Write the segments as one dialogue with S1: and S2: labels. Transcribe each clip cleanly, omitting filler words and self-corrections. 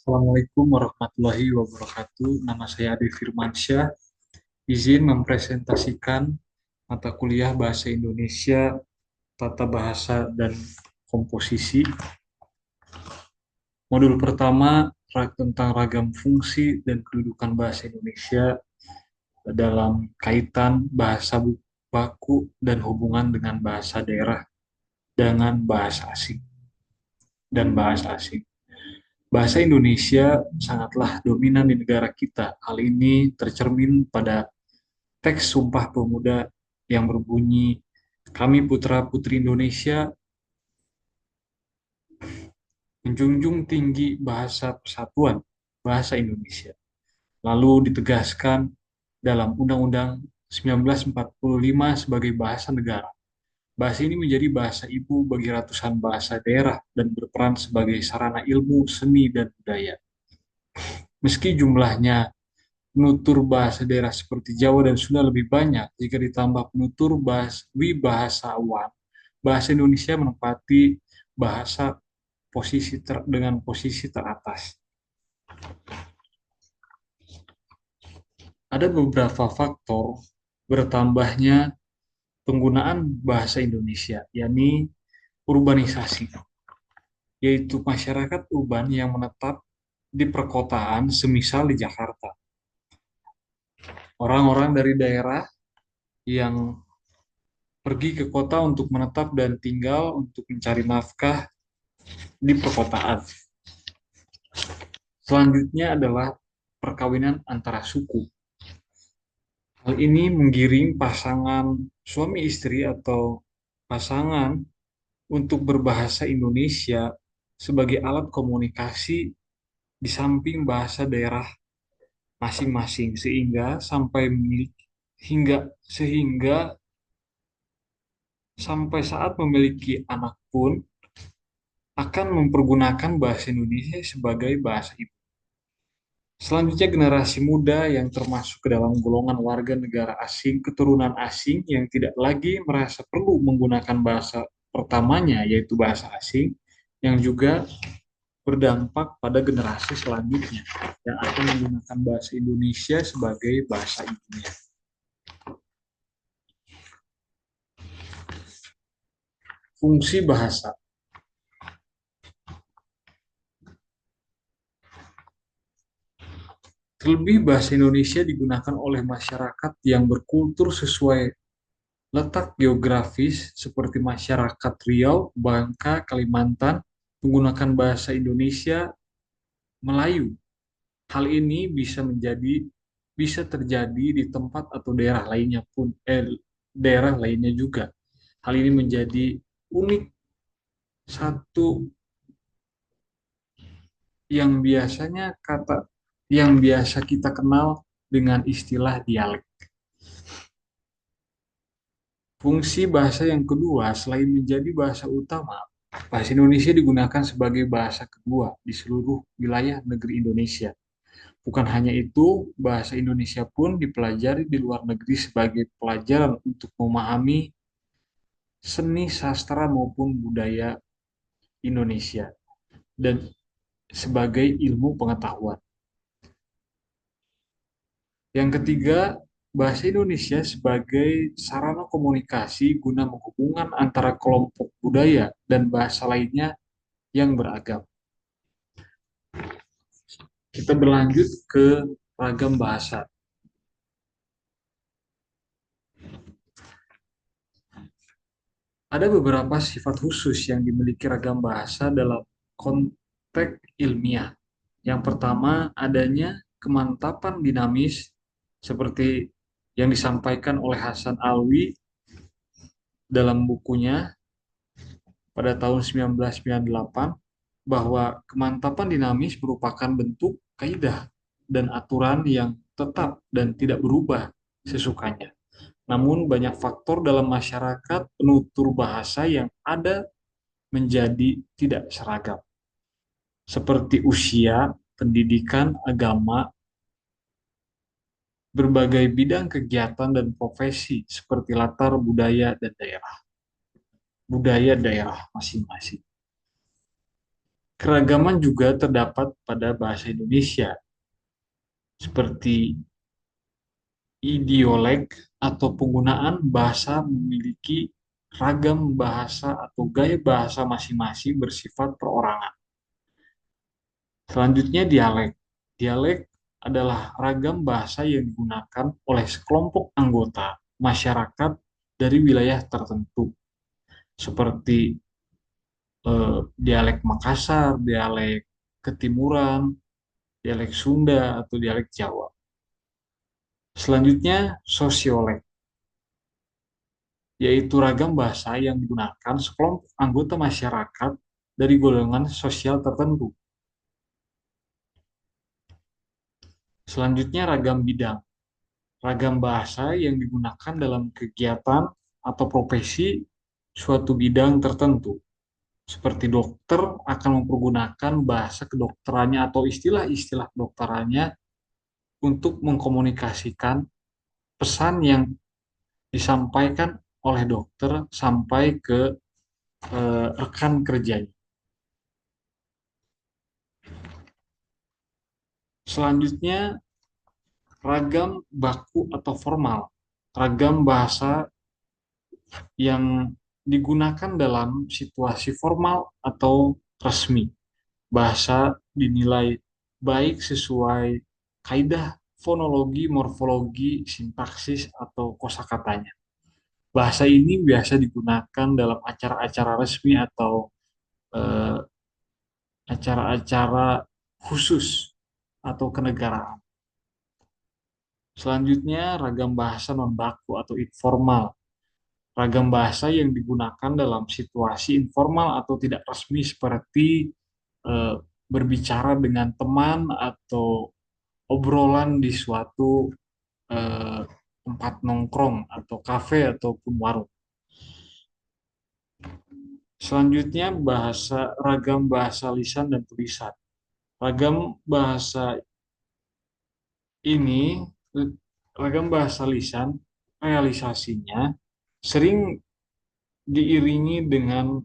S1: Assalamualaikum warahmatullahi wabarakatuh. Nama saya Adi Firmansyah. Izin mempresentasikan mata kuliah Bahasa Indonesia, Tata Bahasa dan Komposisi. Modul pertama tentang ragam fungsi dan kedudukan bahasa Indonesia dalam kaitan bahasa baku dan hubungan dengan bahasa daerah dengan bahasa asing dan bahasa asing. Bahasa Indonesia sangatlah dominan di negara kita. Hal ini tercermin pada teks Sumpah Pemuda yang berbunyi, "Kami putra-putri Indonesia menjunjung tinggi bahasa persatuan, bahasa Indonesia." Lalu ditegaskan dalam Undang-Undang 1945 sebagai bahasa negara. Bahasa ini menjadi bahasa ibu bagi ratusan bahasa daerah dan berperan sebagai sarana ilmu, seni, dan budaya. Meski jumlahnya penutur bahasa daerah seperti Jawa dan Sunda lebih banyak, jika ditambah penutur wibahasawan, bahasa Indonesia menempati bahasa dengan posisi teratas. Ada beberapa faktor bertambahnya penggunaan bahasa Indonesia, yakni urbanisasi, yaitu masyarakat urban yang menetap di perkotaan, semisal di Jakarta. Orang-orang dari daerah yang pergi ke kota untuk menetap dan tinggal untuk mencari nafkah di perkotaan. Selanjutnya adalah perkawinan antara suku. Hal ini menggiring pasangan suami istri atau pasangan untuk berbahasa Indonesia sebagai alat komunikasi di samping bahasa daerah masing-masing sehingga sampai saat memiliki anak pun akan mempergunakan bahasa Indonesia sebagai bahasa ibu. Selanjutnya generasi muda yang termasuk ke dalam golongan warga negara asing, keturunan asing yang tidak lagi merasa perlu menggunakan bahasa pertamanya yaitu bahasa asing, yang juga berdampak pada generasi selanjutnya yang akan menggunakan bahasa Indonesia sebagai bahasa ibunya. Fungsi bahasa. Terlebih bahasa Indonesia digunakan oleh masyarakat yang berkultur sesuai letak geografis seperti masyarakat Riau, Bangka, Kalimantan menggunakan bahasa Indonesia Melayu. Hal ini bisa terjadi di tempat atau daerah lainnya juga. Hal ini menjadi unik, satu yang biasa kita kenal dengan istilah dialek. Fungsi bahasa yang kedua, selain menjadi bahasa utama, bahasa Indonesia digunakan sebagai bahasa kedua di seluruh wilayah negeri Indonesia. Bukan hanya itu, bahasa Indonesia pun dipelajari di luar negeri sebagai pelajaran untuk memahami seni, sastra, maupun budaya Indonesia, dan sebagai ilmu pengetahuan. Yang ketiga, bahasa Indonesia sebagai sarana komunikasi guna menghubungkan antara kelompok budaya dan bahasa lainnya yang beragam. Kita berlanjut ke ragam bahasa. Ada beberapa sifat khusus yang dimiliki ragam bahasa dalam konteks ilmiah. Yang pertama, adanya kemantapan dinamis seperti yang disampaikan oleh Hasan Alwi dalam bukunya pada tahun 1998, bahwa kemantapan dinamis merupakan bentuk kaidah dan aturan yang tetap dan tidak berubah sesukanya. Namun banyak faktor dalam masyarakat penutur bahasa yang ada menjadi tidak seragam, seperti usia, pendidikan, agama, berbagai bidang kegiatan dan profesi, seperti latar budaya daerah masing-masing. Keragaman juga terdapat pada bahasa Indonesia, seperti idiolek atau penggunaan bahasa memiliki ragam bahasa atau gaya bahasa masing-masing bersifat perorangan. Selanjutnya dialek. Dialek adalah ragam bahasa yang digunakan oleh sekelompok anggota masyarakat dari wilayah tertentu, seperti dialek Makassar, dialek Ketimuran, dialek Sunda, atau dialek Jawa. Selanjutnya, sosiolek, yaitu ragam bahasa yang digunakan sekelompok anggota masyarakat dari golongan sosial tertentu. Selanjutnya, ragam bidang. Ragam bahasa yang digunakan dalam kegiatan atau profesi suatu bidang tertentu. Seperti dokter akan mempergunakan bahasa kedokterannya atau istilah-istilah kedokterannya untuk mengkomunikasikan pesan yang disampaikan oleh dokter sampai ke rekan kerjanya. Selanjutnya, ragam baku atau formal. Ragam bahasa yang digunakan dalam situasi formal atau resmi. Bahasa dinilai baik sesuai kaidah fonologi, morfologi, sintaksis, atau kosakatanya. Bahasa ini biasa digunakan dalam acara-acara resmi atau eh, acara-acara khusus atau kenegaraan. Selanjutnya, ragam bahasa non-baku atau informal. Ragam bahasa yang digunakan dalam situasi informal atau tidak resmi seperti eh, berbicara dengan teman atau obrolan di suatu eh, tempat nongkrong atau kafe ataupun warung. Selanjutnya ragam bahasa lisan dan tulisan. Ragam bahasa ini, ragam bahasa lisan realisasinya sering diiringi dengan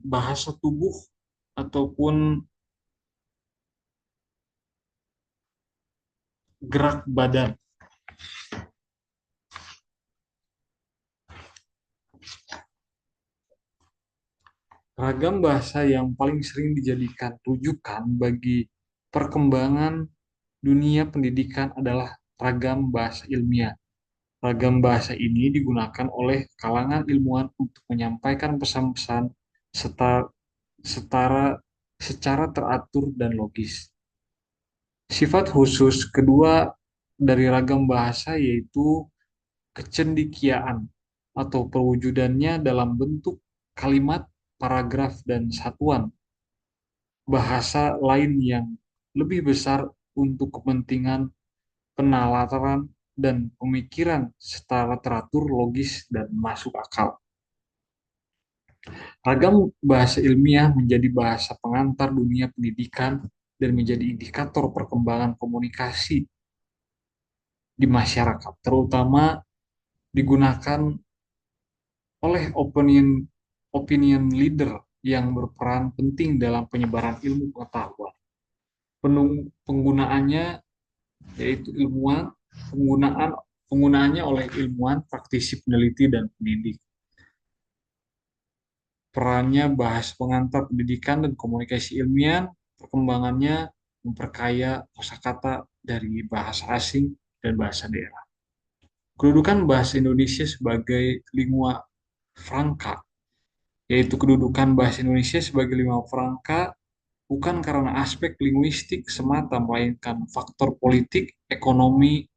S1: bahasa tubuh ataupun gerak badan. Ragam bahasa yang paling sering dijadikan rujukan bagi perkembangan dunia pendidikan adalah ragam bahasa ilmiah. Ragam bahasa ini digunakan oleh kalangan ilmuwan untuk menyampaikan pesan-pesan setara, setara, secara teratur dan logis. Sifat khusus kedua dari ragam bahasa yaitu kecendikiaan atau perwujudannya dalam bentuk kalimat, paragraf, dan satuan bahasa lain yang lebih besar untuk kepentingan penalaran dan pemikiran secara teratur, logis, dan masuk akal. Ragam bahasa ilmiah menjadi bahasa pengantar dunia pendidikan dan menjadi indikator perkembangan komunikasi di masyarakat, terutama digunakan oleh opinion leader yang berperan penting dalam penyebaran ilmu pengetahuan. Penggunaannya yaitu penggunaannya oleh ilmuwan, praktisi, peneliti, dan pendidik. Perannya bahasa pengantar pendidikan dan komunikasi ilmiah, perkembangannya memperkaya kosakata dari bahasa asing dan bahasa daerah. Kedudukan bahasa Indonesia sebagai lingua franca, yaitu kedudukan bahasa Indonesia sebagai lingua franca bukan karena aspek linguistik semata, melainkan faktor politik, ekonomi,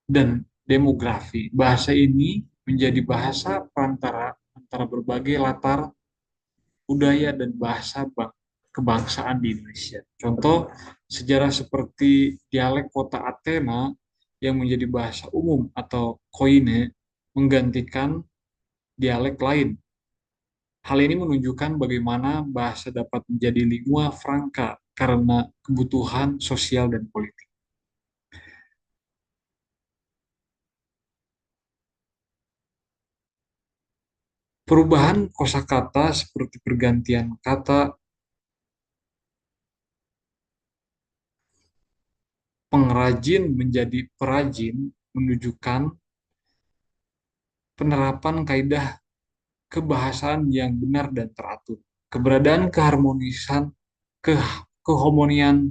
S1: dan demografi. Bahasa ini menjadi bahasa perantara antara berbagai latar budaya dan bahasa kebangsaan di Indonesia. Contoh sejarah seperti dialek kota Athena yang menjadi bahasa umum atau koine menggantikan dialek lain. Hal ini menunjukkan bagaimana bahasa dapat menjadi lingua franca karena kebutuhan sosial dan politik. Perubahan kosakata seperti pergantian kata pengrajin menjadi perajin menunjukkan penerapan kaidah kebahasaan yang benar dan teratur. Keberadaan keharmonisan, ke, kehomonian,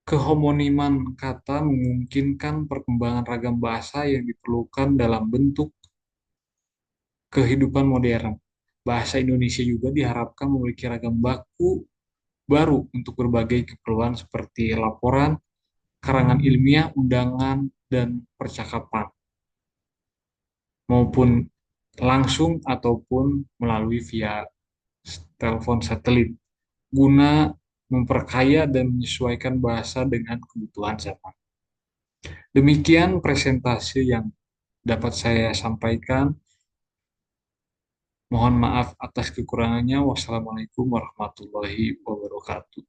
S1: kehomoniman kata memungkinkan perkembangan ragam bahasa yang diperlukan dalam bentuk kehidupan modern. Bahasa Indonesia juga diharapkan memiliki ragam baku baru untuk berbagai keperluan seperti laporan, karangan ilmiah, undangan, dan percakapan, maupun langsung ataupun melalui via telepon satelit, guna memperkaya dan menyesuaikan bahasa dengan kebutuhan zaman. Demikian presentasi yang dapat saya sampaikan. Mohon maaf atas kekurangannya. Wassalamualaikum warahmatullahi wabarakatuh.